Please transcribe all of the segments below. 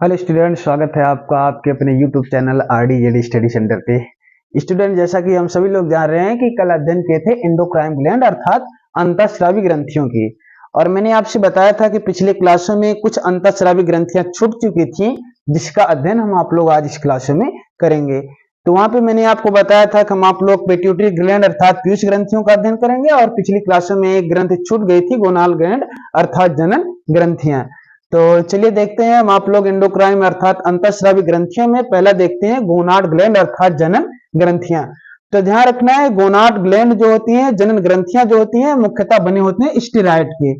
Hello student, स्वागत है आपका आपके अपने YouTube channel RDJD study centre पे। स्टूडेंट, जैसा कि हम सभी लोग जान रहे हैं कि कल अध्ययन किए थे एंडोक्राइन ग्लैंड अर्थात अंतःस्रावी ग्रंथियों की। और मैंने आपसे बताया था कि पिछले क्लासों में कुछ अंतःस्रावी ग्रंथियां छूट चुकी थी, जिसका अध्ययन हम आप लोग आज इस क्लासों में करेंगे। तो वहां पे मैंने आपको बताया था कि हम आप लोग पिट्यूटरी ग्लैंड अर्थात पीयूष ग्रंथियों का अध्ययन करेंगे, और पिछली क्लासों में एक ग्रंथि छूट गई थी, गोनाल ग्लैंड अर्थात जनन ग्रंथियां। तो चलिए देखते हैं हम आप लोग एंडोक्राइन अर्थात अंतःस्रावी ग्रंथियों में पहला देखते हैं गोनाड ग्लैंड अर्थात जनन ग्रंथियां। तो ध्यान रखना है, गोनाड ग्लैंड जो होती हैं, जनन ग्रंथियां जो होती हैं, मुख्यतः बने होते हैं स्टेरॉइड के।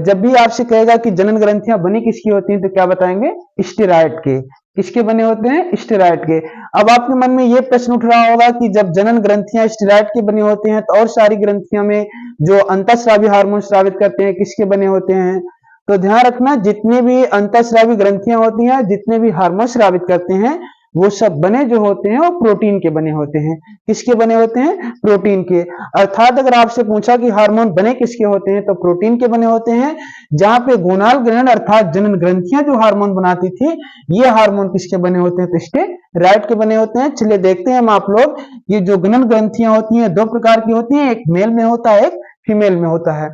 जब भी आपसे कहेगा कि जनन ग्रंथियां बनी किसकी होती हैं, तो क्या बताएंगे? स्टेरॉइड के। किसके बने होते हैं? स्टेरॉइड के। अब आपके मन में यह प्रश्न उठ रहा होगा कि जब जनन ग्रंथियां स्टेरॉइड के बनी होती हैं, तो और सारी ग्रंथियों में जो अंतःस्रावी हार्मोन स्रावित करते हैं, किसके बने होते हैं? तो ध्यान रखना, जितने भी अंतःस्रावी ग्रंथियां होती हैं, जितने भी हार्मोन स्रावित करते हैं, वो सब बने जो होते हैं वो प्रोटीन के बने होते हैं। किसके बने होते हैं? प्रोटीन के। अर्थात अगर आपसे पूछा कि हार्मोन बने किसके होते हैं, तो प्रोटीन के बने होते हैं। जहां पे गोनाल ग्लैंड अर्थात जनन ग्रंथियां जो हार्मोन बनाती थी, ये हार्मोन किसके बने होते हैं? तो स्टेरॉइड के बने होते हैं। चलिए देखते हैं हम आप लोग, ये जो जनन ग्रंथियां होती हैं दो प्रकार की होती हैं, एक मेल में होता है, एक फीमेल में होता है।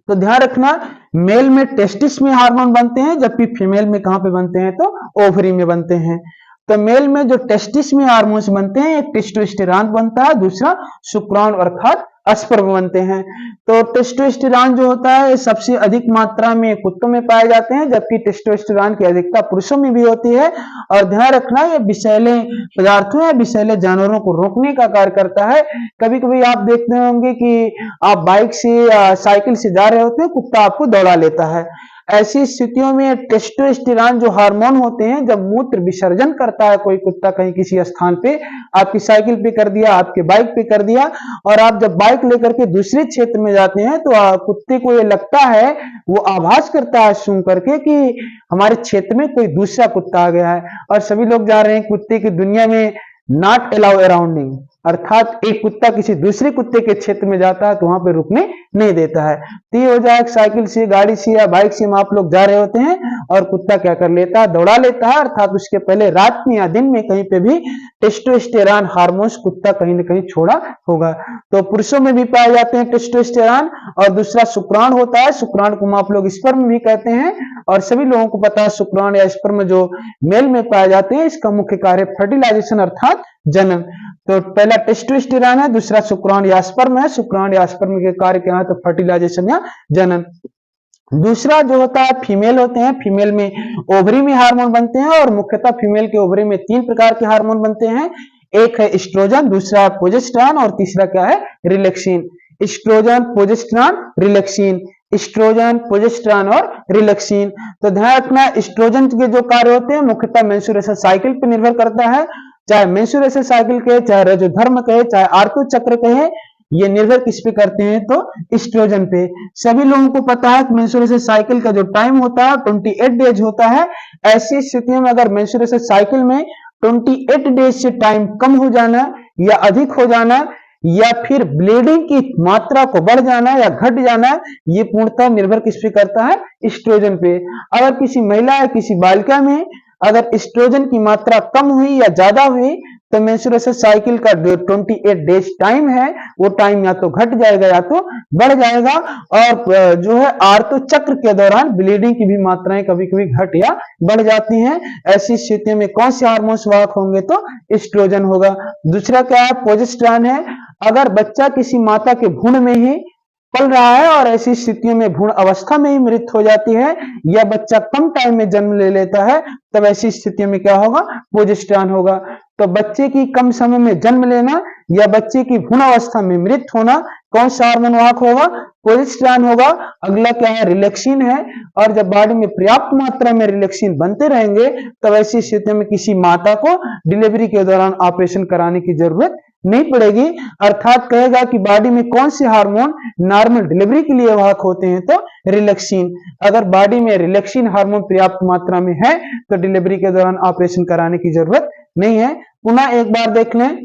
तो ध्यान रखना, मेल में टेस्टिस में हार्मोन बनते हैं, जबकि फीमेल में कहां पे बनते हैं? तो ओवरी में बनते हैं। तो मेल में जो टेस्टिस में हार्मोन्स बनते हैं, एक टेस्टोस्टेरॉन बनता है, दूसरा शुक्राणु अर्थात स्पर्म बनते हैं। तो टेस्टोस्टेरॉन जो होता है सबसे अधिक मात्रा में कुत्तों में पाए जाते हैं, जबकि टेस्टोस्टेरॉन की अधिकता पुरुषों में भी होती है। और ध्यान रखना, ये विषैले पदार्थों या विषैले जानवरों को रोकने का कार्य करता है। कभी कभी आप देखते होंगे कि आप बाइक से या साइकिल से जा रहे होते हैं, कुत्ता आपको दौड़ा लेता है। ऐसी स्थितियों में टेस्टोस्टेरॉन जो हार्मोन होते हैं, जब मूत्र विसर्जन करता है कोई कुत्ता कहीं किसी स्थान पे, आपकी साइकिल पे कर दिया, आपके बाइक पे कर दिया, और आप जब बाइक लेकर के दूसरे क्षेत्र में जाते हैं, तो कुत्ते को ये लगता है, वो आभास करता है सूंघ करके कि हमारे क्षेत्र में कोई दूसरा कुत्ता आ गया है। और सभी लोग जा रहे हैं कुत्ते की दुनिया में नॉट अलाउ अराउंडिंग, अर्थात एक कुत्ता किसी दूसरे कुत्ते के क्षेत्र में जाता है तो वहां पे रुकने नहीं देता है। तो ये हो जाए साइकिल से, गाड़ी से या बाइक से आप लोग जा रहे होते हैं और कुत्ता क्या कर लेता है? दौड़ा लेता है। अर्थात उसके पहले रात में या दिन में कहीं पे भी टेस्टोस्टेरॉन हार्मोन्स कुत्ता कहीं ना कहीं छोड़ा होगा। तो पुरुषों में भी पाए जाते हैं टेस्टोस्टेरॉन। और दूसरा शुक्राणु होता है, शुक्राणु को आप लोग स्पर्म भी कहते हैं। और सभी लोगों को पता है शुक्राणु या स्पर्म जो मेल में पाए जाते हैं, इसका मुख्य कार्य फर्टिलाइजेशन अर्थात जनन। तो पहला टेस्टोस्टेरॉन है, दूसरा शुक्राणु या स्पर्म है। शुक्राणु या स्पर्म के कार्य क्या है? तो फर्टिलाइजेशन या जनन। दूसरा जो होता है फीमेल होते हैं, फीमेल में ओवरी में हार्मोन बनते हैं, और मुख्यतः फीमेल के ओवरी में तीन प्रकार के हार्मोन बनते हैं। एक है एस्ट्रोजन, दूसरा प्रोजेस्टेरॉन, और तीसरा क्या है? Relaxin. Estrogen, progesterone, relaxin. Estrogen, progesterone और रिलैक्सिन। तो ध्यान रखना, एस्ट्रोजन के जो कार्य होते हैं मुख्यतः मेंस्ट्रुएशन साइकिल पर निर्भर करता है। चाहे मेंस्ट्रुएशन साइकिल कहे, चाहे रजोधर्म कहे, चाहे आर्तो चक्र कहे, ये निर्भर किस पे करते हैं? तो एस्ट्रोजन पे। सभी लोगों को पता है कि मेंस्ट्रुएशन साइकिल का जो टाइम होता है 28 डेज होता है। ऐसी स्थितियों में अगर मेंस्ट्रुएशन साइकिल में 28 डेज से टाइम कम हो जाना या अधिक हो जाना, या फिर ब्लीडिंग की मात्रा को बढ़ जाना या घट जाना, ये पूर्णतः निर्भर किस पे करता है? एस्ट्रोजन पे। अगर किसी महिला या किसी बालिका में अगर एस्ट्रोजन की मात्रा कम हुई या ज्यादा हुई, तो मेंस्ट्रुएशन साइकिल का जो 28 डेज टाइम है, वो टाइम या तो घट जाएगा या तो बढ़ जाएगा। और जो है आर्तो चक्र के दौरान ब्लीडिंग की भी मात्राएं कभी कभी घट या बढ़ जाती हैं। ऐसी स्थिति में कौन से हार्मोन्स वाहक होंगे? तो एस्ट्रोजन होगा। दूसरा क्या है? प्रोजेस्टेरॉन है। अगर बच्चा किसी माता के भ्रूण में ही पल रहा है और ऐसी स्थितियों में भ्रूण अवस्था में ही मृत्यु हो जाती है, या बच्चा कम टाइम में जन्म ले लेता है, तब ऐसी स्थितियों में क्या होगा? प्रोजेस्टेरॉन होगा। तो बच्चे की कम समय में जन्म लेना या बच्चे की भ्रूण अवस्था में मृत्यु होना, कौन सा हार्मोन वाहक होगा? प्रोजेस्टेरॉन होगा। अगला क्या है? रिलैक्सिन है। और जब बॉडी में पर्याप्त मात्रा में रिलैक्सिन बनते रहेंगे, तब ऐसी स्थितियों में किसी माता को डिलीवरी के दौरान ऑपरेशन कराने की जरूरत नहीं पड़ेगी। अर्थात कहेगा कि बॉडी में कौन से हार्मोन नॉर्मल डिलीवरी के लिए वाहक होते हैं? तो रिलैक्सिन। अगर बॉडी में रिलैक्सिन हार्मोन पर्याप्त मात्रा में है, तो डिलीवरी के दौरान ऑपरेशन कराने की जरूरत नहीं है। पुनः एक बार देख लें,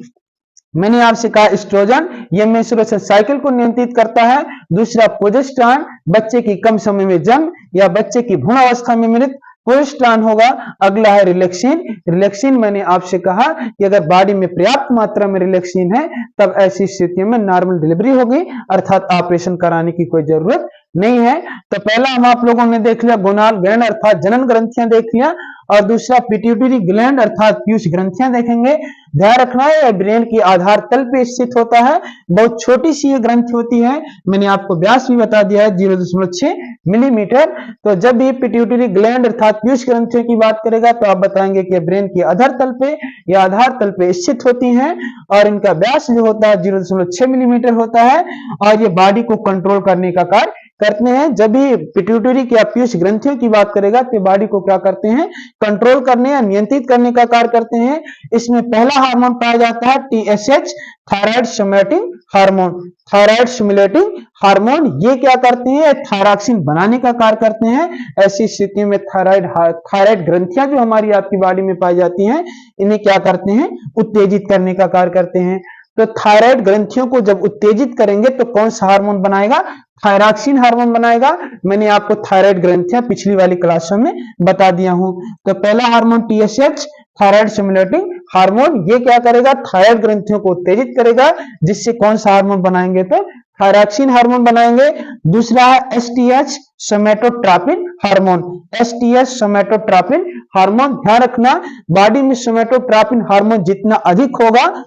मैंने आपसे कहा एस्ट्रोजन ये मेंस्ट्रुएशन साइकिल को नियंत्रित करता है। दूसरा प्रोजेस्टेरॉन बच्चे की कम समय में जन्म या बच्चे की भ्रूण अवस्था में मृत्यु। प्रोजेस्टेरॉन होगा। अगला है रिलैक्सिन। रिलैक्सिन मैंने आपसे कहा कि अगर बॉडी में पर्याप्त मात्रा में रिलैक्सिन है तब ऐसी स्थितियों में नॉर्मल डिलीवरी होगी, अर्थात ऑपरेशन कराने की कोई जरूरत नहीं है। तो पहला हम आप लोगों ने देख लिया गोनाल ग्लैंड अर्थात जनन ग्रंथियां देख लिया, और दूसरा पिट्यूटरी ग्लैंड अर्थात पीयूष ग्रंथियां देखेंगे। ध्यान रखना है ब्रेन की आधार तल पे स्थित होता है, बहुत छोटी सी ये ग्रंथि होती है। मैंने आपको व्यास भी बता दिया है 0.6 मिलीमीटर। तो जब ये पिट्यूटरी ग्लैंड अर्थात पीयूष ग्रंथियों की बात करेगा तो आप बताएंगे कि ब्रेन की अधर तल पे या आधार तल पे स्थित होती हैं, और इनका व्यास जो होता है 0.6 मिलीमीटर होता है, और ये बॉडी को कंट्रोल करने का कार्य करते हैं। जब भी पिट्यूटरी की या पीयूष ग्रंथियों की बात करेगा तो बॉडी को क्या करते हैं, कंट्रोल करने या नियंत्रित करने का कार्य करते हैं। इसमें पहला हार्मोन पाया जाता है TSH, thyroid stimulating hormone. Thyroid stimulating hormone ये क्या करते हैं, थायरॉक्सिन बनाने का कार्य करते हैं। ऐसी स्थिति में थायराइड ग्रंथियां जो हमारी आपकी बॉडी में पाई जाती हैं, इन्हें क्या करते हैं, उत्तेजित करने का कार्य करते हैं। तो थायराइड ग्रंथियों को जब उत्तेजित करेंगे तो कौन सा हार्मोन बनाएगा, थायरॉक्सिन हार्मोन बनाएगा। मैंने आपको थायराइड ग्रंथियां पिछली वाली क्लासों में बता दिया हूं। तो पहला hormone TSH, thyroid stimulating hormone, ये क्या करेगा, थायराइड ग्रंथियों को उत्तेजित करेगा, जिससे कौन सा हार्मोन बनाएंगे, तो थायरॉक्सिन हार्मोन बनाएंगे। दूसरा है STH, सोमैटोट्रोपिन हार्मोन। STH सोमैटोट्रोपिन हार्मोन, ध्यान रखना बॉडी में सोमैटोट्रोपिन हार्मोन जितना अधिक होगा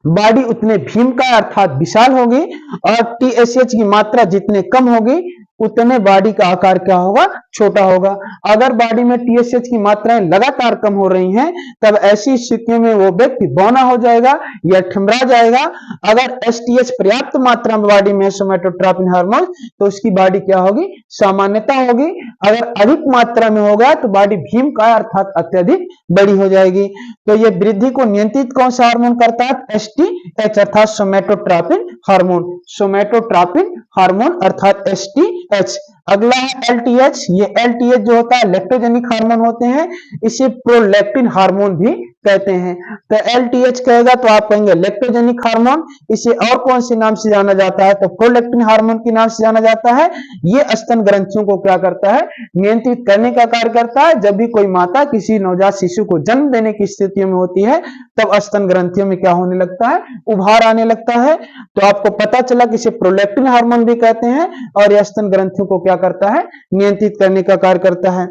बॉडी उतने भीमकाय अर्थात विशाल होगी, और TSH की मात्रा जितने कम होगी उतने बॉडी का आकार क्या होगा, छोटा होगा। अगर बॉडी में TSH की मात्राएं लगातार कम हो रही हैं तब ऐसी स्थितियों में वो व्यक्ति बौना हो जाएगा या ठिमरा जाएगा। अगर STH पर्याप्त मात्रा में बॉडी में सोमैटोट्रोपिन हार्मोन तो उसकी बॉडी क्या होगी, सामान्यता होगी। अगर अधिक मात्रा में होगा तो बॉडी भीमकाय अर्थात अत्यधिक बड़ी हो जाएगी। तो ये वृद्धि को नियंत्रित कौन सा हार्मोन करता है, STH अर्थात सोमैटोट्रोपिन हार्मोन। सोमैटोट्रोपिन हार्मोन अर्थात STH। अगला है LTH। ये LTH जो होता है लैक्टोजेनिक हार्मोन होते हैं, इसे प्रोलैक्टिन हार्मोन भी कहते हैं। तो LTH कहेगा तो आप कहेंगे लैक्टोजेनिक हार्मोन। इसे और कौन से नाम से जाना जाता है, तो प्रोलैक्टिन हार्मोन के नाम से जाना जाता है। ये स्तन ग्रंथियों को क्या करता है, नियंत्रित करने का कार्य करता है। जब भी कोई माता किसी नवजात शिशु को जन्म देने की स्थिति में होती है तब स्तन ग्रंथियों में क्या होने लगता है, उभार आने लगता है। तो आपको पता चला कि इसे प्रोलैक्टिन हार्मोन भी कहते हैं, और यह स्तन ग्रंथियों को क्या करता है, नियंत्रित करने का कार्य करता है।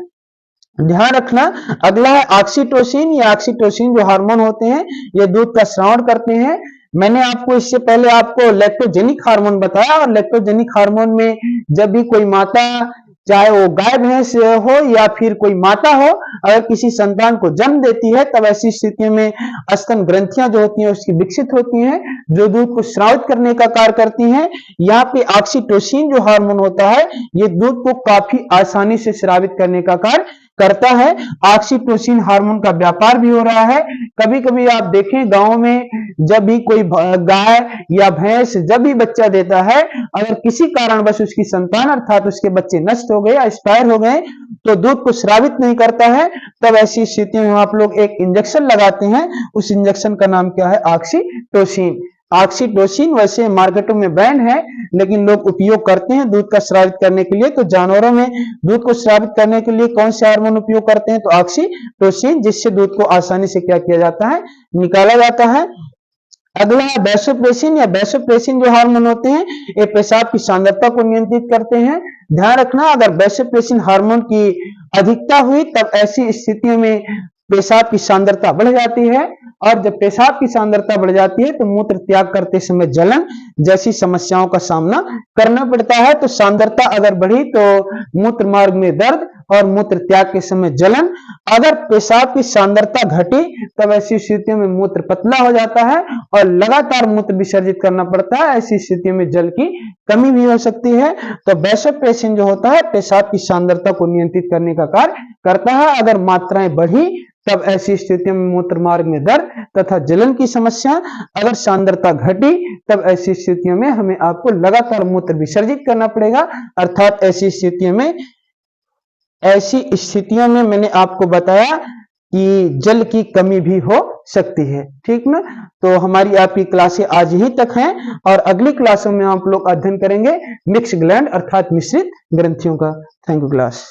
ध्यान रखना। अगला है ऑक्सीटोसिन। ये ऑक्सीटोसिन जो हार्मोन होते हैं ये दूध का स्राव करते हैं। मैंने आपको इससे पहले आपको लैक्टोजेनिक हार्मोन बताया, और लैक्टोजेनिक हार्मोन में जब भी कोई माता, चाहे वो गाय भैंस हो या फिर कोई माता हो, अगर किसी संतान को जन्म देती है तब ऐसी स्थिति में स्तन ग्रंथियां जो होती हैं उसकी विकसित होती हैं, जो दूध को स्रावित करने का कार्य करती हैं। यहाँ पे ऑक्सीटोसिन जो हार्मोन होता है ये दूध को काफी आसानी से स्रावित करने का कार्य करता है। ऑक्सीटोसिन हार्मोन का व्यापार भी हो रहा है। कभी कभी आप देखें गांव में जब भी कोई गाय या भैंस जब भी बच्चा देता है, अगर किसी कारणवश उसकी संतान अर्थात उसके बच्चे नष्ट हो गए या एक्सपायर हो गए तो दूध को स्रावित नहीं करता है, तब ऐसी स्थिति में आप लोग एक इंजेक्शन लगाते हैं। उस इंजेक्शन का नाम क्या है, ऑक्सीटोसिन। ऑक्सीटोसिन वैसे मार्केटों में बैन है, लेकिन लोग उपयोग करते हैं दूध का स्रावित करने के लिए। तो जानवरों में दूध को स्रावित करने के लिए कौन से हार्मोन उपयोग करते हैं, तो ऑक्सीटोसिन, जिससे दूध को आसानी से क्या किया जाता है, निकाला जाता है। अगला है वैसोप्रेसिन। या वैसोप्रेसिन जो हार्मोन होते हैं ये पेशाब की सांद्रता को नियंत्रित करते हैं। ध्यान रखना, अगर वैसोप्रेसिन हार्मोन की अधिकता हुई तब ऐसी स्थितियों में पेशाब की सांद्रता बढ़ जाती है, और जब पेशाब की सांद्रता बढ़ जाती है तो मूत्र त्याग करते समय जलन जैसी समस्याओं का सामना करना पड़ता है। तो सांद्रता अगर बढ़ी तो मूत्र मार्ग में दर्द और मूत्र त्याग के समय जलन। अगर पेशाब की सांद्रता घटी तब ऐसी स्थितियों में मूत्र पतला हो जाता है और लगातार मूत्र विसर्जित करना पड़ता है। ऐसी स्थितियों में जल की कमी भी हो सकती है। तो वैसोप्रेसिन जो होता है पेशाब की सांद्रता को नियंत्रित करने का कार्य करता है। अगर मात्राएं बढ़ी तब ऐसी स्थितियों में मूत्र मार्ग में दर्द तथा जलन की समस्या। अगर सांद्रता घटी तब ऐसी स्थितियों में हमें आपको लगातार मूत्र विसर्जित करना पड़ेगा, अर्थात ऐसी स्थितियों में मैंने आपको बताया कि जल की कमी भी हो सकती है। ठीक ना। तो हमारी आपकी क्लासें आज यहीं तक हैं, और अगली क्लासों में आप लोग अध्ययन करेंगे मिक्स ग्लैंड अर्थात मिश्रित ग्रंथियों का। Thank you class.